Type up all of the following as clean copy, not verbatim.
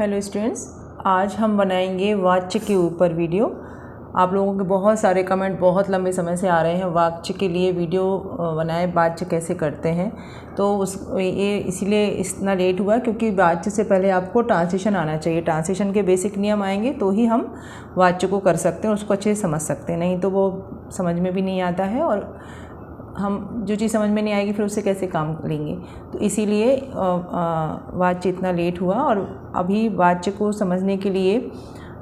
Hello students, आज हम बनाएंगे वाच्य के ऊपर वीडियो। आप लोगों के बहुत सारे कमेंट बहुत लंबे समय से आ रहे हैं वाच्य के लिए वीडियो बनाए, वाच्य कैसे करते हैं। तो ये इसीलिए इतना लेट हुआ क्योंकि वाच्य से पहले आपको ट्रांसलेशन आना चाहिए। ट्रांसलेशन के बेसिक नियम आएंगे तो ही हम वाच्य को कर सकते हैं, उसको अच्छे से समझ सकते हैं, नहीं तो वो समझ में भी नहीं आता है और हम जो चीज़ समझ में नहीं आएगी फिर उससे कैसे काम लेंगे। तो इसीलिए वाच्य इतना लेट हुआ। और अभी वाच्य को समझने के लिए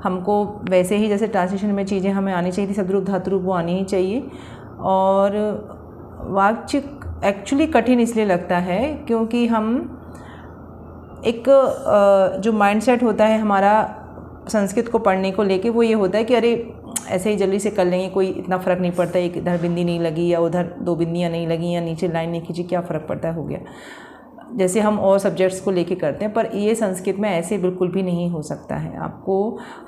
हमको वैसे ही जैसे ट्रांसलेशन में चीज़ें हमें आनी चाहिए थी, शब्दरूप धातुरूप वो आनी ही चाहिए। और वाच्य एक्चुअली कठिन इसलिए लगता है क्योंकि हम एक जो माइंडसेट होता है हमारा संस्कृत को पढ़ने को लेके वो ये होता है कि अरे ऐसे ही जल्दी से कर लेंगे, कोई इतना फ़र्क नहीं पड़ता, एक इधर बिंदी नहीं लगी या उधर दो बिंदियाँ नहीं लगी या नीचे लाइन नहीं खींची, क्या फ़र्क पड़ता है, हो गया, जैसे हम और सब्जेक्ट्स को लेके करते हैं। पर ये संस्कृत में ऐसे बिल्कुल भी नहीं हो सकता है। आपको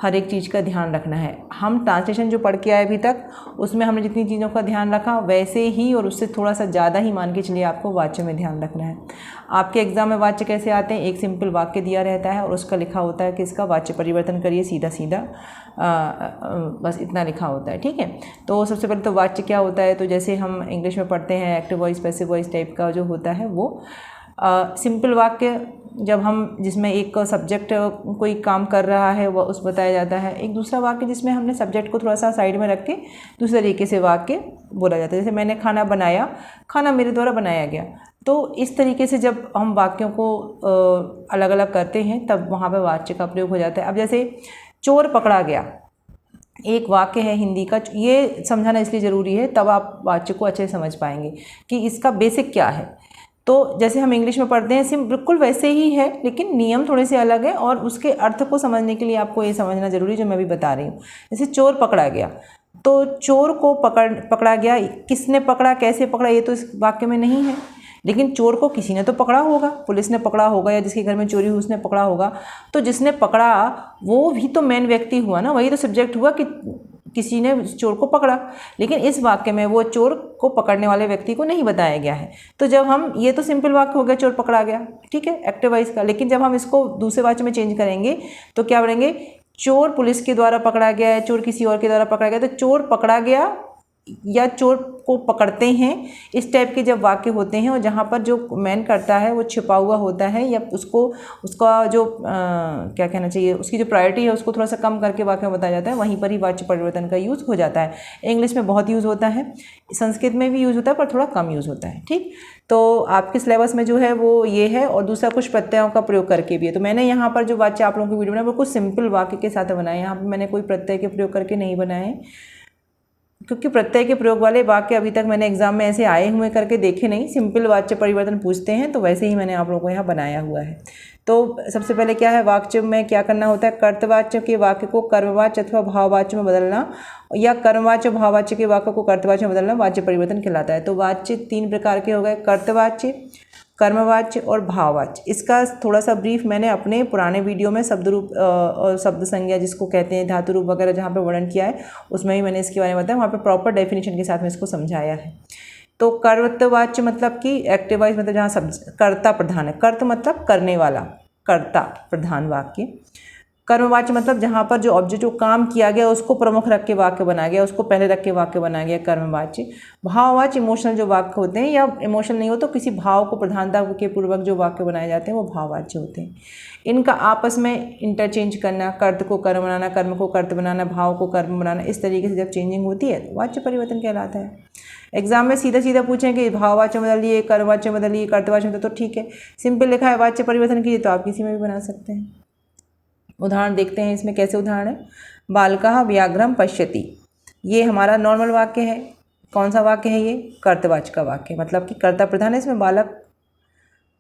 हर एक चीज़ का ध्यान रखना है। हम ट्रांसलेशन जो पढ़ के आए अभी तक उसमें हमने जितनी चीज़ों का ध्यान रखा वैसे ही और उससे थोड़ा सा ज़्यादा ही मान के चलिए आपको वाच्य में ध्यान रखना है। आपके एग्ज़ाम में वाच्य कैसे आते हैं, एक सिंपल वाक्य दिया रहता है और उसका लिखा होता है कि इसका वाच्य परिवर्तन करिए, सीधा सीधा बस इतना लिखा होता है, ठीक है। तो सबसे पहले तो वाच्य क्या होता है, तो जैसे हम इंग्लिश में पढ़ते हैं active voice passive voice type का जो होता है वो सिंपल वाक्य जब हम जिसमें एक सब्जेक्ट कोई काम कर रहा है वो उस बताया जाता है। एक दूसरा वाक्य जिसमें हमने सब्जेक्ट को थोड़ा सा साइड में रख के दूसरे तरीके से वाक्य बोला जाता है। जैसे मैंने खाना बनाया, खाना मेरे द्वारा बनाया गया। तो इस तरीके से जब हम वाक्यों को अलग अलग करते हैं तब वहाँ पर वाच्य का प्रयोग हो जाता है। अब जैसे चोर पकड़ा गया, एक वाक्य है हिंदी का, ये समझाना इसलिए ज़रूरी है तब आप वाच्य को अच्छे से समझ पाएंगे कि इसका बेसिक क्या है। तो जैसे हम इंग्लिश में पढ़ते हैं सिम बिल्कुल वैसे ही है लेकिन नियम थोड़े से अलग है और उसके अर्थ को समझने के लिए आपको ये समझना ज़रूरी है जो मैं भी बता रही हूँ। जैसे चोर पकड़ा गया, तो चोर को पकड़ा गया, किसने पकड़ा, कैसे पकड़ा, ये तो इस वाक्य में नहीं है, लेकिन चोर को किसी ने तो पकड़ा होगा, पुलिस ने पकड़ा होगा या जिसके घर में चोरी हुई उसने पकड़ा होगा। तो जिसने पकड़ा वो भी तो मेन व्यक्ति हुआ ना, वही तो सब्जेक्ट हुआ कि किसी ने चोर को पकड़ा। लेकिन इस वाक्य में वो चोर को पकड़ने वाले व्यक्ति को नहीं बताया गया है। तो जब हम ये तो सिंपल वाक्य हो गया, चोर पकड़ा गया, ठीक है, एक्टिव वॉइस का। लेकिन जब हम इसको दूसरे वाक्य में चेंज करेंगे तो क्या बोलेंगे, चोर पुलिस के द्वारा पकड़ा गया है, चोर किसी और के द्वारा पकड़ा गया। तो चोर पकड़ा गया या चोर को पकड़ते हैं, इस टाइप के जब वाक्य होते हैं और जहाँ पर जो मैन करता है वो छिपा हुआ होता है या उसको उसका जो क्या कहना चाहिए, उसकी जो प्रायोरिटी है उसको थोड़ा सा कम करके वाक्य में बताया जाता है, वहीं पर ही वाच्य परिवर्तन का यूज़ हो जाता है। इंग्लिश में बहुत यूज़ होता है, संस्कृत में भी यूज़ होता है पर थोड़ा कम यूज़ होता है, ठीक। तो आपके सिलेबस में जो है वो ये है और दूसरा कुछ प्रत्ययों का प्रयोग करके भी है। तो मैंने यहाँ पर जो वाच्य आप लोगों की वीडियो बनाया वो कुछ सिंपल वाक्य के साथ बनाए, यहाँ पर मैंने कोई प्रत्यय के प्रयोग करके नहीं बनाए क्योंकि प्रत्यय के प्रयोग वाले वाक्य अभी तक मैंने एग्जाम में ऐसे आए हुए करके देखे नहीं। सिंपल वाच्य परिवर्तन पूछते हैं तो वैसे ही मैंने आप लोगों को यहाँ बनाया हुआ है। तो सबसे पहले क्या है, वाच्य में क्या करना होता है, कर्तवाच्य के वाक्य को कर्मवाच्य अथवा भाववाच्य में बदलना या कर्मवाच्य भाववाच्य के वाक्य को कर्तवाच्य में बदलना वाच्य परिवर्तन कहलाता है। तो वाच्य तीन प्रकार के हो गए, कर्तवाच्य, कर्मवाच्य और भाववाच्य। इसका थोड़ा सा ब्रीफ मैंने अपने पुराने वीडियो में शब्दरूप और शब्द संज्ञा जिसको कहते हैं धातु रूप वगैरह जहाँ पे वर्णन किया है उसमें भी मैंने इसके बारे में बताया, वहाँ पे प्रॉपर डेफिनेशन के साथ में इसको समझाया है। तो कर्तवाच्य मतलब कि एक्टिव वॉइस मतलब जहाँ कर्ता प्रधान है, कर्त मतलब करने वाला, कर्ता प्रधान वाक्य। कर्मवाच्य मतलब जहाँ पर जो ऑब्जेक्ट जो काम किया गया उसको प्रमुख रख के वाक्य बनाया गया, उसको पहले रख के वाक्य बनाया गया, कर्मवाच्य। भाववाच्य इमोशनल जो वाक्य होते हैं या इमोशनल नहीं हो तो किसी भाव को प्रधानता के पूर्वक जो वाक्य बनाए जाते हैं वो भाववाच्य होते हैं। इनका आपस में इंटरचेंज करना, कर्त को कर्म बनाना, कर्म को कर्त बनाना, भाव को कर्म बनाना, इस तरीके से जब चेंजिंग होती है तो वाच्य परिवर्तन कहलाता है। एग्जाम में सीधा सीधा पूछें कि भाववाच्य बदलिए, कर्मवाच्य बदलिए, कर्तवाच्य बदलिए तो ठीक है, सिंपल लिखा है वाच्य परिवर्तन कीजिए तो आप किसी में भी बना सकते हैं। उदाहरण देखते हैं इसमें कैसे उदाहरण है। बालकः व्याघ्रं पश्यति, ये हमारा नॉर्मल वाक्य है। कौन सा वाक्य है ये, कर्तवाच्य का वाक्य, मतलब कि कर्ता प्रधान है, इसमें बालक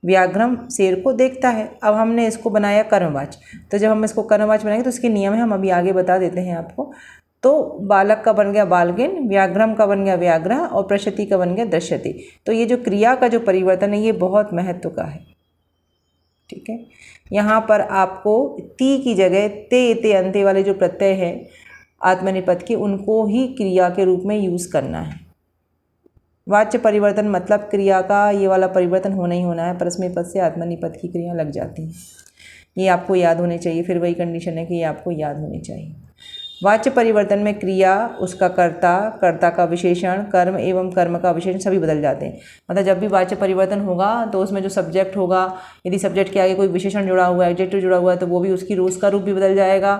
व्याघ्रम शेर को देखता है। अब हमने इसको बनाया कर्मवाच्य, तो जब हम इसको कर्मवाच्य बनाएंगे तो इसके नियम है, हम अभी आगे बता देते हैं आपको। तो बालक का बन गया बालकेन, व्याघ्रम का बन गया व्याघ्र और पश्यति का बन गया दृश्यते। तो ये जो क्रिया का जो परिवर्तन है ये बहुत महत्व का है, ठीक है। यहाँ पर आपको ती की जगह ते ते अंते वाले जो प्रत्यय है आत्मनेपद के उनको ही क्रिया के रूप में यूज़ करना है। वाच्य परिवर्तन मतलब क्रिया का ये वाला परिवर्तन होना ही होना है, परस्मै पद से आत्मनेपद की क्रिया लग जाती है। ये आपको याद होने चाहिए। फिर वही कंडीशन है कि ये आपको याद होने चाहिए। वाच्य परिवर्तन में क्रिया, उसका कर्ता, कर्ता का विशेषण, कर्म एवं कर्म का विशेषण सभी बदल जाते हैं। मतलब जब भी वाच्य परिवर्तन होगा तो उसमें जो सब्जेक्ट होगा, यदि सब्जेक्ट के आगे कोई विशेषण जुड़ा हुआ है, एडजेक्टिव जुड़ा हुआ है, तो वो भी उसका रूप भी बदल जाएगा।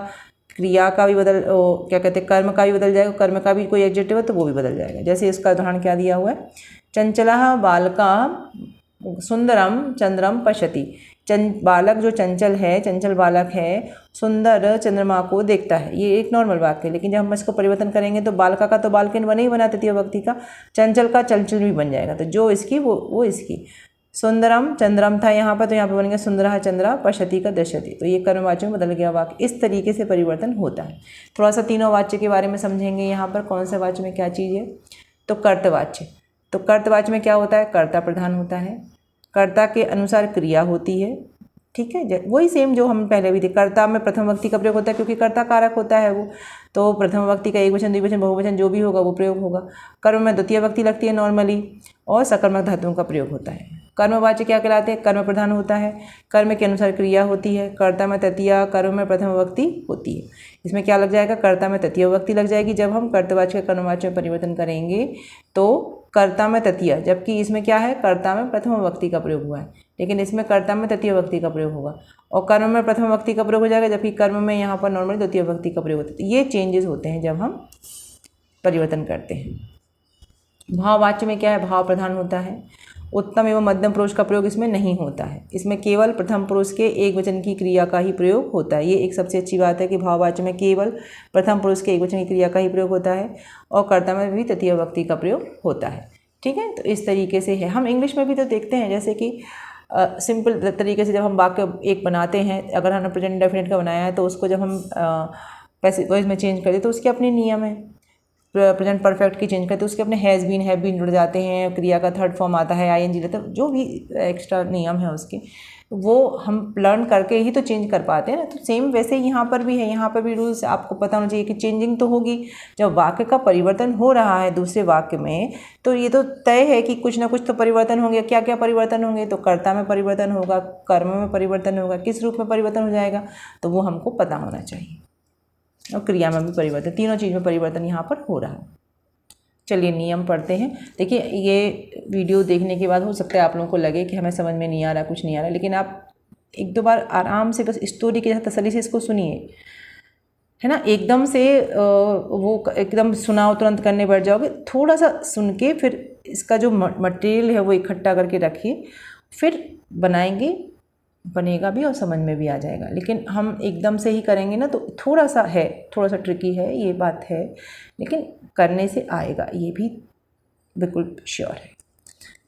क्रिया का भी क्या कहते हैं, कर्म का भी बदल जाएगा, कर्म का भी कोई एडजेक्टिव है तो वो भी बदल जाएगा। जैसे इसका उदाहरण क्या दिया हुआ है, चंचलः बालकः सुंदरम चंद्रम पश्यति। बालक जो चंचल है, चंचल बालक है, सुंदर चंद्रमा को देखता है। ये एक नॉर्मल वाक्य है, लेकिन जब हम इसको परिवर्तन करेंगे तो बालका का तो बालकिन बने ही बना तृतीय विभक्ति का, चंचल का चंचल भी बन जाएगा। तो जो इसकी वो इसकी। सुंदरम चंद्रम था यहाँ पर, तो यहाँ पर बनेगा सुंदरः चंद्रा पश्यति का दृश्यति। तो ये कर्मवाच्य में बदल गया वाक्य। इस तरीके से परिवर्तन होता है। थोड़ा सा तीनों वाच्य के बारे में समझेंगे यहाँ पर, कौन से वाच्य में क्या चीज़ है। तो कर्तवाच्य, तो कर्तवाच्य में क्या होता है, कर्ता प्रधान होता है, कर्ता के अनुसार क्रिया होती है। ठीक है, वही सेम जो हम पहले भी थे। कर्ता में प्रथम विभक्ति का प्रयोग होता है क्योंकि कर्ता कारक होता है वो, तो प्रथम विभक्ति का एक वचन, द्विवचन, बहुवचन जो भी होगा वो प्रयोग होगा। कर्म में द्वितीय विभक्ति लगती है नॉर्मली, और सकर्मक धातुओं का प्रयोग होता है। कर्मवाच्य क्या कहलाते हैं, कर्म प्रधान होता है, कर्म के अनुसार क्रिया होती है, कर्ता में तृतीया, कर्म में प्रथम विभक्ति होती है। इसमें क्या लग जाएगा, कर्ता में तृतीय विभक्ति लग जाएगी। जब हम कर्तवाच्य का कर्मवाच्य में परिवर्तन करेंगे तो कर्ता में तृतीय, जबकि इसमें क्या है, कर्ता में प्रथम विभक्ति का प्रयोग हुआ है, लेकिन इसमें कर्ता में तृतीय विभक्ति का प्रयोग होगा। और कर्म में प्रथम विभक्ति का प्रयोग हो जाएगा, जबकि कर्म में यहाँ पर नॉर्मली द्वितीय विभक्ति का प्रयोग होता है। तो ये चेंजेस होते हैं जब हम परिवर्तन करते हैं। भाववाच्य में क्या है, भाव प्रधान होता है। उत्तम एवं मध्यम पुरुष का प्रयोग इसमें नहीं होता है, इसमें केवल प्रथम पुरुष के एक वचन की क्रिया का ही प्रयोग होता है। ये एक सबसे अच्छी बात है कि भाववाच्य में केवल प्रथम पुरुष के एक वचन की क्रिया का ही प्रयोग होता है, और कर्ता में भी तृतीय विभक्ति का प्रयोग होता है। ठीक है, तो इस तरीके से है। हम इंग्लिश में भी तो देखते हैं, जैसे कि सिंपल तरीके से जब हम वाक्य एक बनाते हैं, अगर हमने प्रेजेंट इंडेफिनिट का बनाया है तो उसको जब हम पैसिव वॉइस में चेंज करते तो उसके अपने नियम है। प्रेजेंट परफेक्ट की चेंज करते तो उसके अपने हैज़ बीन, हैव बीन जुड़ जाते हैं, क्रिया का थर्ड फॉर्म आता है, आईएनजी रहता है, जो भी एक्स्ट्रा नियम है उसके, वो हम लर्न करके ही तो चेंज कर पाते हैं ना। तो सेम वैसे ही यहाँ पर भी है, यहाँ पर भी रूल्स आपको पता होना चाहिए कि चेंजिंग तो होगी। जब वाक्य का परिवर्तन हो रहा है दूसरे वाक्य में, तो ये तो तय है कि कुछ ना कुछ तो परिवर्तन होंगे। क्या क्या परिवर्तन होंगे, तो कर्ता में परिवर्तन होगा, कर्म में परिवर्तन होगा, किस रूप में परिवर्तन हो जाएगा तो वो हमको पता होना चाहिए, और क्रिया में भी परिवर्तन, तीनों चीज़ में परिवर्तन यहाँ पर हो रहा है। चलिए नियम पढ़ते हैं। देखिए, ये वीडियो देखने के बाद हो सकता है आप लोगों को लगे कि हमें समझ में नहीं आ रहा, कुछ नहीं आ रहा, लेकिन आप एक दो बार आराम से बस स्टोरी के साथ तसल्ली से इसको सुनिए, है ना। एकदम से वो एकदम सुनाओ तुरंत करने बैठ जाओगे, थोड़ा सा सुन के फिर इसका जो मटेरियल है वो इकट्ठा करके रखिए, फिर बनाएंगे, बनेगा भी और समझ में भी आ जाएगा। लेकिन हम एकदम से ही करेंगे ना तो थोड़ा सा ट्रिकी है, ये बात है, लेकिन करने से आएगा, ये भी बिल्कुल श्योर है।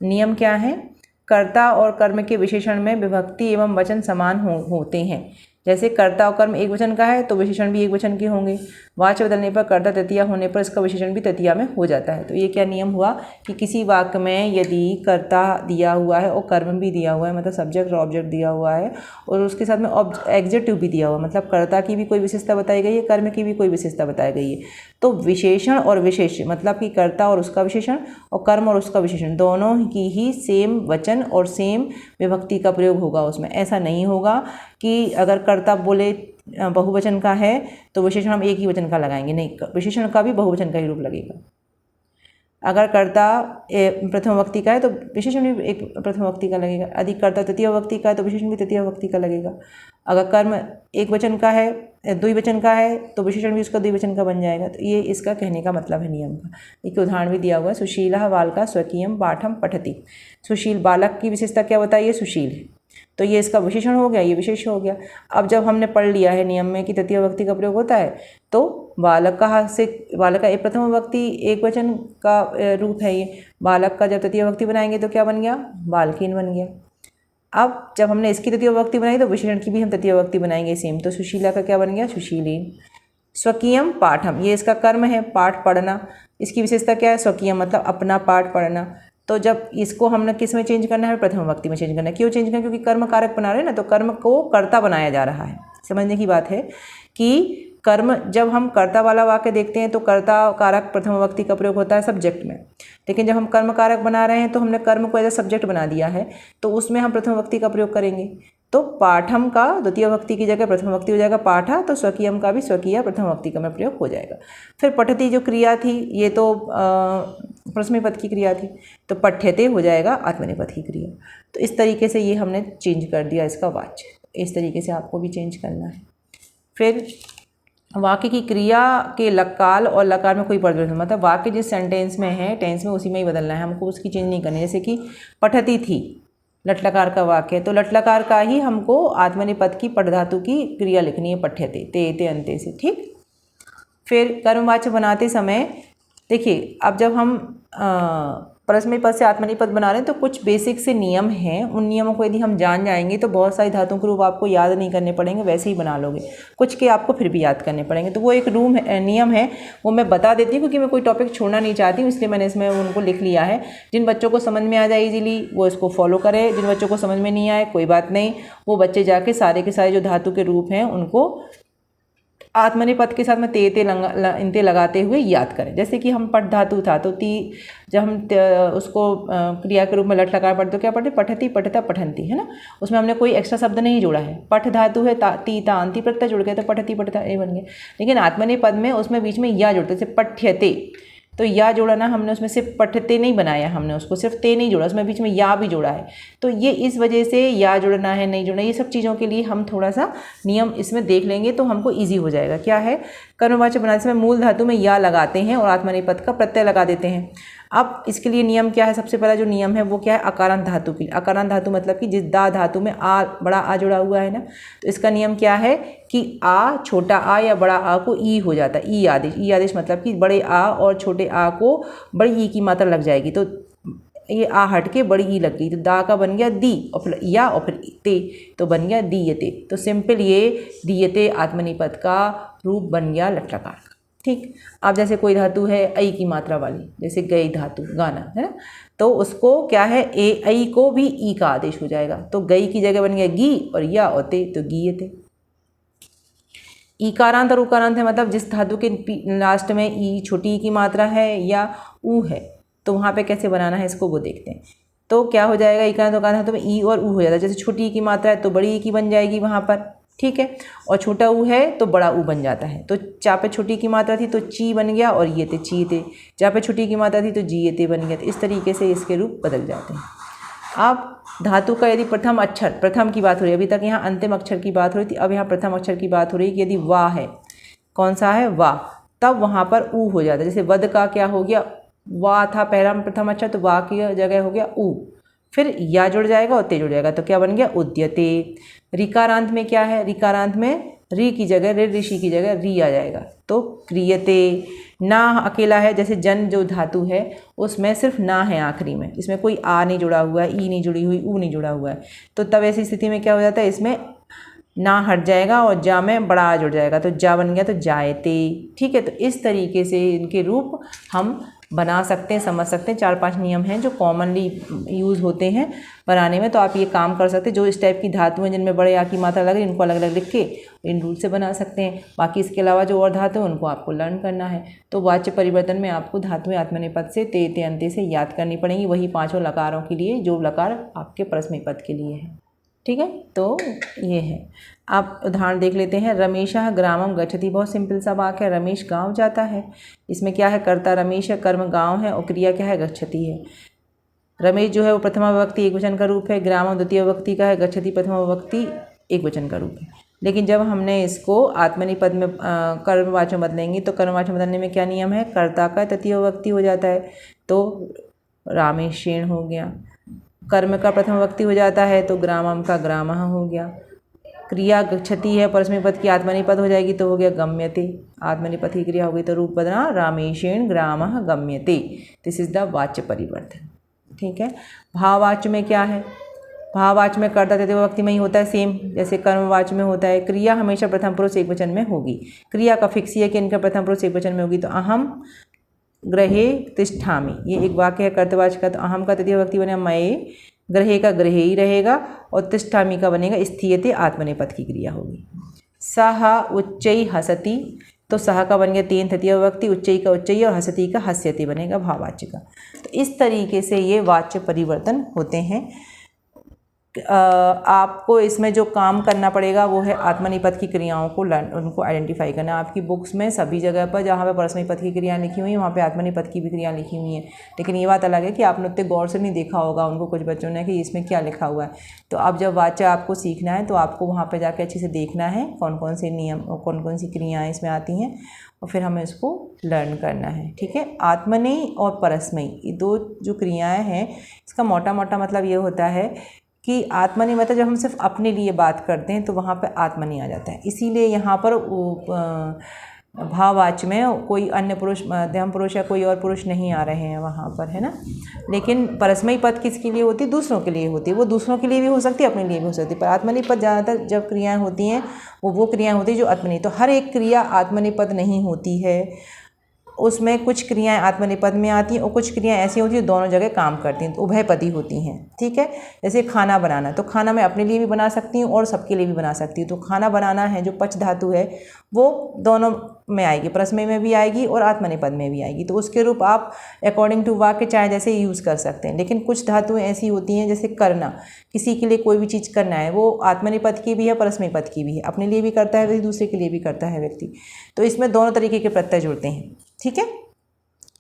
नियम क्या है, कर्ता और कर्म के विशेषण में विभक्ति एवं वचन समान होते हैं। जैसे कर्ता और कर्म एक वचन का है तो विशेषण भी एक वचन के होंगे। वाच्य बदलने पर कर्ता तृतीया होने पर इसका विशेषण भी तृतीया में हो जाता है। तो ये क्या नियम हुआ कि किसी वाक्य में यदि कर्ता दिया हुआ है और कर्म भी दिया हुआ है, मतलब सब्जेक्ट और ऑब्जेक्ट दिया हुआ है, और उसके साथ में एग्जेक्टिव भी दिया हुआ है, मतलब कर्ता की भी कोई विशेषता बताई गई है, कर्म की भी कोई विशेषता बताई गई है, तो विशेषण और विशेष, मतलब कि कर्ता और उसका विशेषण और कर्म और उसका विशेषण दोनों की ही सेम वचन और सेम विभक्ति का प्रयोग होगा उसमें। ऐसा नहीं होगा कि अगर कर्ता बोले बहुवचन का है तो विशेषण हम एक ही वचन का लगाएंगे, नहीं, विशेषण का भी बहुवचन का ही रूप लगेगा। अगर कर्ता प्रथम विभक्ति का है तो विशेषण भी एक प्रथम विभक्ति का लगेगा, यदि कर्ता तृतीय विभक्ति का है तो विशेषण भी तृतीय विभक्ति का लगेगा। अगर कर्म एक वचन का है, द्विवचन का है, तो विशेषण भी उसका द्विवचन का बन जाएगा। तो ये इसका कहने का मतलब है नियम का। एक उदाहरण भी दिया हुआ है, सुशीलः बालकः स्वकीयं पाठं पठति। सुशील बालक की विशेषता क्या बताइए, सुशील है, तो ये इसका विशेषण हो गया, ये विशेष हो गया। अब जब हमने पढ़ लिया है नियम में कि तृतीय विभक्ति का प्रयोग होता है, तो बालक का एक प्रथम विभक्ति एक वचन का रूप है ये, बालक का जब तृतीय विभक्ति बनाएंगे तो क्या बन गया, बालकीन बन गया। अब जब हमने इसकी तृतीय विभक्ति बनाई तो विशेषण की भी हम तृतीय विभक्ति बनाएंगे सेम, तो सुशीला का क्या बन गया, सुशीलीन। स्वकीयम पाठम, ये इसका कर्म है, पाठ पढ़ना, इसकी विशेषता क्या है, स्वकीयम मतलब अपना पाठ पढ़ना। तो जब इसको हमने किस में चेंज करना है, प्रथम विभक्ति में चेंज करना है। क्यों चेंज करना है, क्योंकि कर्म कारक बना रहे हैं ना, तो कर्म को कर्ता बनाया जा रहा है। समझने की बात है कि कर्म, जब हम कर्ता वाला वाक्य देखते हैं तो कर्ता कारक प्रथम विभक्ति का प्रयोग होता है सब्जेक्ट में, लेकिन जब हम कर्म कारक बना रहे हैं तो हमने कर्म को एज ए सब्जेक्ट बना दिया है, तो उसमें हम प्रथम विभक्ति का प्रयोग करेंगे। तो पाठम का द्वितीय विभक्ति की जगह प्रथम विभक्ति हो जाएगा पाठा, तो स्वकीयम का भी स्वकीय प्रथम विभक्ति का में प्रयोग हो जाएगा। फिर पठती जो क्रिया थी ये तो प्रश्नपद की क्रिया थी, तो पठ्यते हो जाएगा आत्मनेपद की क्रिया। तो इस तरीके से ये हमने चेंज कर दिया इसका वाच्य, इस तरीके से आपको भी चेंज करना है। फिर वाक्य की क्रिया के लकाल और लकार में कोई परिवर्तन, मतलब वाक्य जिस सेंटेंस में है टेंस में उसी में ही बदलना है, हमको उसकी चेंज नहीं करनी। जैसे कि पठती थी, लट लकार का वाक्य, तो लट लकार का ही हमको आत्मनेपद की पठ धातु की क्रिया लिखनी है, पठ्यते ते अंते से, ठीक। फिर कर्मवाच्य बनाते समय देखिए, अब जब हम परस्मैपद पद से आत्मनेपद बना रहे हैं तो कुछ बेसिक से नियम हैं, उन नियमों को यदि हम जान जाएंगे तो बहुत सारी धातुओं के रूप आपको याद नहीं करने पड़ेंगे, वैसे ही बना लोगे। कुछ के आपको फिर भी याद करने पड़ेंगे, तो वो एक नियम है, वो मैं बता देती हूँ क्योंकि मैं कोई टॉपिक छोड़ना नहीं चाहती हूँ, इसलिए मैंने इसमें उनको लिख लिया है। जिन बच्चों को समझ में आ जाए इजीली वो इसको फॉलो करें, जिन बच्चों को समझ में नहीं आए कोई बात नहीं, वो बच्चे जाके सारे के सारे जो धातु के रूप हैं उनको आत्मनेपद के साथ में ते इंते लगाते हुए याद करें। जैसे कि हम पठ धातु था तो जब हम उसको क्रिया के रूप में लट लकार पढ़ते तो क्या पढ़ते, पठती पठता पठंती, है ना। उसमें हमने कोई एक्स्ट्रा शब्द नहीं जोड़ा है, पठ धातु है, ती ता अंति प्रत्यय जुड़ गया तो पठती पठता ये बन गया। लेकिन आत्मनेपद में उसमें बीच में या जोड़ते, जैसे पठ्यते, तो या जोड़ा ना हमने, उसमें सिर्फ पठते नहीं बनाया हमने, उसको सिर्फ ते नहीं जोड़ा, उसमें बीच में या भी जोड़ा है। तो ये इस वजह से या जोड़ना है नहीं जोड़ना, ये सब चीज़ों के लिए हम थोड़ा सा नियम इसमें देख लेंगे तो हमको ईजी हो जाएगा। क्या है, कर्मवाच्य बनाते समय मूल धातु में या लगाते हैं और आत्मनेपद का प्रत्यय लगा देते हैं। अब इसके लिए नियम क्या है, सबसे पहला जो नियम है वो क्या है, अकारांत धातु के लिए। अकारांत धातु मतलब कि जिस दा धातु में आ, बड़ा आ जुड़ा हुआ है ना, तो इसका नियम क्या है कि आ, छोटा आ या बड़ा आ को ई हो जाता है, ई आदेश। ई आदेश मतलब कि बड़े आ और छोटे आ को बड़ी ई की मात्रा लग जाएगी, तो ये आ हट के बड़ी ई लग गई, तो दा का बन गया दी और फिर या और फिर ते, तो बन गया दीयते। तो सिंपल ये दीयते आत्मनेपद का रूप बन गया लट लकार का, ठीक। अब जैसे कोई धातु है ऐ की मात्रा वाली, जैसे गई धातु गाना है ना, तो उसको क्या है, ऐ को भी ई का आदेश हो जाएगा, तो गई की जगह बन गया गी और या और ते, तो गीयते। ईकारांत और उकारांत है, मतलब जिस धातु के लास्ट में ई छोटी ई की मात्रा है या ऊ है, तो वहाँ पे कैसे बनाना है इसको वो देखते हैं। तो क्या हो जाएगा, ईकारांत उकारांत धातु में ई और ऊ हो जाता है। जैसे छोटी ई की मात्रा है तो बड़ी ई की बन जाएगी वहाँ पर, ठीक है, और छोटा ऊ है तो बड़ा ऊ बन जाता है। तो जहाँ पे छोटी की मात्रा थी तो ची बन गया और ये थे ची थे, जहाँ पे छोटी की मात्रा थी तो जी ये थे बन गया। तो इस तरीके से इसके रूप बदल जाते हैं। अब धातु का यदि प्रथम अक्षर, प्रथम की बात हो रही है, अभी तक यहाँ अंतिम अक्षर की बात हो रही थी, अब यहाँ प्रथम अक्षर की बात हो रही है कि यदि वाह है, कौन सा है, वाह, तब वहाँ पर ऊ हो जाता है। जैसे वध का क्या हो गया, वाह था पहला प्रथम अक्षर, तो वाह की जगह हो गया ऊ, फिर या जुड़ जाएगा और ते जुड़ जाएगा, तो क्या बन गया उद्यते। ऋकारांत में क्या है, ऋकारांत में री की जगह ऋषि की जगह री आ जाएगा, तो क्रियते। ना अकेला है, जैसे जन जो धातु है उसमें सिर्फ ना है आखिरी में, इसमें कोई आ नहीं जुड़ा हुआ है, ई नहीं जुड़ी हुई, ऊ नहीं जुड़ा हुआ है, तो तब ऐसी स्थिति में क्या हो जाता है, इसमें ना हट जाएगा और जा में बड़ा आ जुड़ जाएगा, तो जा बन गया तो जायते, ठीक है। तो इस तरीके से इनके रूप हम बना सकते हैं, समझ सकते हैं। 4-5 नियम हैं जो कॉमनली यूज़ होते हैं बनाने में, तो आप ये काम कर सकते हैं। जो इस टाइप की धातु हैं जिनमें बड़े आ की मात्रा लग रही है, इनको अलग अलग लिख के इन रूल से बना सकते हैं। बाकी इसके अलावा जो और धातु हैं उनको आपको लर्न करना है। तो वाच्य परिवर्तन में आपको धातुएं आत्मनेपद से ते अंते से याद करनी पड़ेंगी, वही 5 लकारों के लिए जो लकार आपके परस्मैपद के लिए है, ठीक है। तो ये है, आप उदाहरण देख लेते हैं। रमेशः ग्रामम गच्छति, बहुत सिंपल सा वाक्य है, रमेश गांव जाता है। इसमें क्या है, कर्ता रमेश है, कर्म गांव है और क्रिया क्या है, गच्छति है। रमेश जो है वो प्रथमा विभक्ति एकवचन का रूप है, ग्रामम द्वितीय विभक्ति का है, गच्छति प्रथमा विभक्ति एकवचन का रूप है। लेकिन जब हमने इसको आत्मनेपद में कर्मवाचक बदलेंगे तो कर्मवाचक बदलने में क्या नियम है, कर्ता का तृतीय विभक्ति हो जाता है, तो रामेशेण हो गया। कर्म का प्रथम विभक्ति हो जाता है तो ग्रामम का ग्रामः हो गया। क्रिया गच्छति है, परस्मैपद की आत्मनेपद हो जाएगी तो हो गया गम्यते। आत्मनेपद की क्रिया हो गई तो रूप बदला रामेशेण ग्रामः गम्यते। दिस इज द वाच्य परिवर्तन, ठीक है। भाववाच्य में क्या है, भाववाच्य में कर्ता तृतीय विभक्ति में ही होता है, सेम जैसे कर्मवाच्य में होता है। क्रिया हमेशा प्रथम पुरुष एकवचन में होगी, क्रिया का फिक्स है कि इनका प्रथम पुरुष एकवचन में होगी। तो अहम गृहे तिष्ठामि, ये एक वाक्य है कर्तवाच्य का, तो अहम का तृतीय विभक्ति बनेगा मये, ग्रहे का गृहे ही रहेगा और तिष्ठामि का बनेगा स्थीयते, आत्मनेपद की क्रिया होगी। सह उच्चई हसति, तो सह का बन गया 3 तृतीय विभक्ति, उच्चई का उच्चई और हसति का हस्यते बनेगा भाववाच्य का। तो इस तरीके से ये वाच्य परिवर्तन होते हैं। आपको इसमें जो काम करना पड़ेगा वो है आत्मनेपद की क्रियाओं को उनको आइडेंटिफाई करना। आपकी बुक्स में सभी जगह पर जहाँ पे परस्मैपद की क्रियाएं लिखी हुई हैं वहाँ पे आत्मनेपद की भी क्रियाएं लिखी हुई हैं, लेकिन ये बात अलग है कि आपने उतने गौर से नहीं देखा होगा उनको, कुछ बच्चों ने, कि इसमें क्या लिखा हुआ है। तो अब जब वाच्य आपको सीखना है तो आपको वहाँ पर जाकर अच्छे से देखना है कौन कौन से नियम और कौन कौन सी क्रियाएँ इसमें आती हैं, और फिर हमें इसको लर्न करना है। ठीक है, आत्मनेय और परस्मैय ये दो जो क्रियाएं हैं, इसका मोटा मोटा मतलब ये होता है कि आत्मनेय मतलब जब हम सिर्फ अपने लिए बात करते हैं तो वहाँ पे आत्मनेय आ जाता है। इसीलिए यहाँ पर भाववाच्य में कोई अन्य पुरुष, मध्यम पुरुष या कोई और पुरुष नहीं आ रहे हैं वहाँ पर, है ना। लेकिन परस्मैय पद किसके लिए होती है? दूसरों के लिए होती है। वो दूसरों के लिए भी हो सकती है, अपने लिए भी हो सकती है, पर आत्मनेय पद ज़्यादातर जब क्रियाएँ होती हैं वो क्रियाएँ होती हैं जो आत्मनेय। तो हर एक क्रिया आत्मनेय पद नहीं होती है, उसमें कुछ क्रियाएं आत्मनेपद में आती हैं और कुछ क्रियाएं ऐसी होती हैं दोनों जगह काम करती हैं, तो उभयपदी होती हैं। ठीक है, जैसे खाना बनाना, तो खाना मैं अपने लिए भी बना सकती हूँ और सबके लिए भी बना सकती हूँ। तो खाना बनाना है जो पच धातु है वो दोनों में आएगी, परस्मैय में भी आएगी और आत्मनेपद में भी आएगी। तो उसके रूप आप अकॉर्डिंग टू वाक्य चाहे जैसे यूज़ कर सकते हैं। लेकिन कुछ धातुएँ ऐसी होती हैं जैसे करना, किसी के लिए कोई भी चीज़ करना है, वो आत्मनेपद की भी है परस्मैय पद की भी है। अपने लिए भी करता है, दूसरे के लिए भी करता है व्यक्ति, तो इसमें दोनों तरीके के प्रत्यय जुड़ते हैं। ठीक है,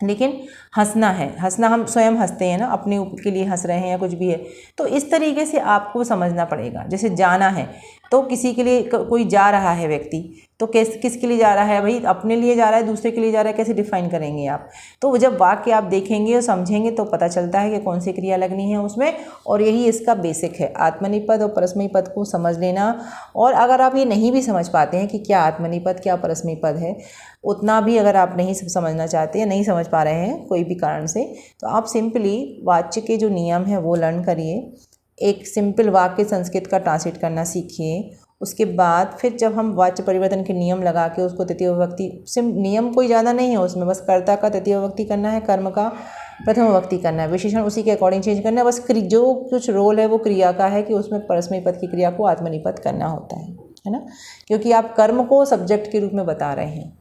लेकिन हंसना है, हंसना हम स्वयं हंसते हैं ना, अपने के लिए हंस रहे हैं या कुछ भी है, तो इस तरीके से आपको समझना पड़ेगा। जैसे जाना है तो किसी के लिए, कोई जा रहा है व्यक्ति, तो किसके लिए जा रहा है भाई? अपने लिए जा रहा है, दूसरे के लिए जा रहा है, कैसे डिफाइन करेंगे आप? तो जब वाक्य आप देखेंगे और समझेंगे तो पता चलता है कि कौन सी क्रिया लगनी है उसमें, और यही इसका बेसिक है। आत्मनेय पद और परस्मैय पद को समझ लेना, और अगर आप ये नहीं भी समझ पाते हैं कि क्या आत्मनेय पद क्या परस्मैय पद है, उतना भी अगर आप नहीं समझना चाहते या नहीं समझ पा रहे हैं कोई भी कारण से, तो आप सिंपली वाच्य के जो नियम है वो लर्न करिए। एक सिंपल वाक्य संस्कृत का ट्रांसलेट करना सीखिए। उसके बाद फिर जब हम वाच्य परिवर्तन के नियम लगा के उसको तृतीय विभक्ति, नियम कोई ज़्यादा नहीं है उसमें, बस कर्ता का तृतीय विभक्ति करना है, कर्म का प्रथम विभक्ति करना है, विशेषण उसी के अकॉर्डिंग चेंज करना है। बस जो कुछ रोल है वो क्रिया का है कि उसमें परस्मैय पद की क्रिया को आत्मनेय पद करना होता है ना, क्योंकि आप कर्म को सब्जेक्ट के रूप में बता रहे हैं।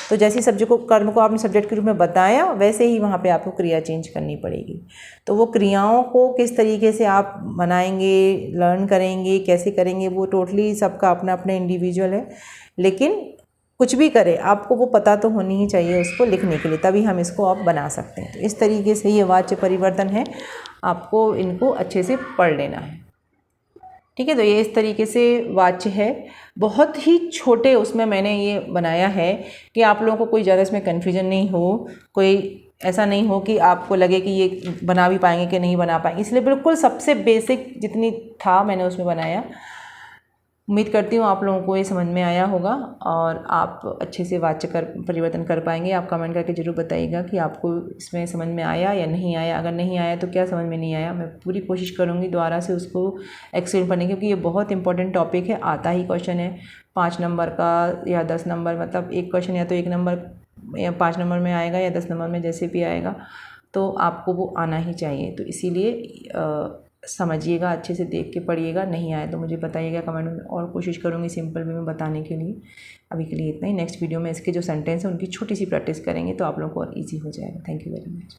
तो जैसे सब्जेक्ट को, कर्म को आपने सब्जेक्ट के रूप में बताया, वैसे ही वहाँ पे आपको क्रिया चेंज करनी पड़ेगी। तो वो क्रियाओं को किस तरीके से आप बनाएंगे, लर्न करेंगे, कैसे करेंगे, वो टोटली सबका अपना अपना इंडिविजुअल है। लेकिन कुछ भी करें आपको वो पता तो होनी ही चाहिए उसको लिखने के लिए, तभी हम इसको आप बना सकते हैं। तो इस तरीके से ये वाच्य परिवर्तन है, आपको इनको अच्छे से पढ़ लेना है। ठीक है, तो ये इस तरीके से वाच्य है। बहुत ही छोटे उसमें मैंने ये बनाया है कि आप लोगों को कोई ज़्यादा इसमें कन्फ्यूजन नहीं हो, कोई ऐसा नहीं हो कि आपको लगे कि ये बना भी पाएंगे कि नहीं बना पाएंगे, इसलिए बिल्कुल सबसे बेसिक जितनी था मैंने उसमें बनाया। उम्मीद करती हूँ आप लोगों को ये समझ में आया होगा और आप अच्छे से वाच्य परिवर्तन कर पाएंगे। आप कमेंट करके ज़रूर बताइएगा कि आपको इसमें समझ में आया या नहीं आया। अगर नहीं आया तो क्या समझ में नहीं आया, मैं पूरी कोशिश करूँगी दोबारा से उसको एक्सप्लेन करने की, क्योंकि ये बहुत इंपॉर्टेंट टॉपिक है। आता ही क्वेश्चन है 5 नंबर का या 10 नंबर, मतलब एक क्वेश्चन या तो 1 नंबर या 5 नंबर में आएगा या 10 नंबर में, जैसे भी आएगा, तो आपको वो आना ही चाहिए। तो इसीलिए समझिएगा, अच्छे से देख के पढ़िएगा। नहीं आए तो मुझे बताइएगा कमेंट में, और कोशिश करूँगी सिंपल वे में बताने के लिए। अभी के लिए इतना ही। नेक्स्ट वीडियो में इसके जो सेंटेंस है उनकी छोटी सी प्रैक्टिस करेंगे तो आप लोगों को और ईजी हो जाएगा। Thank you very much.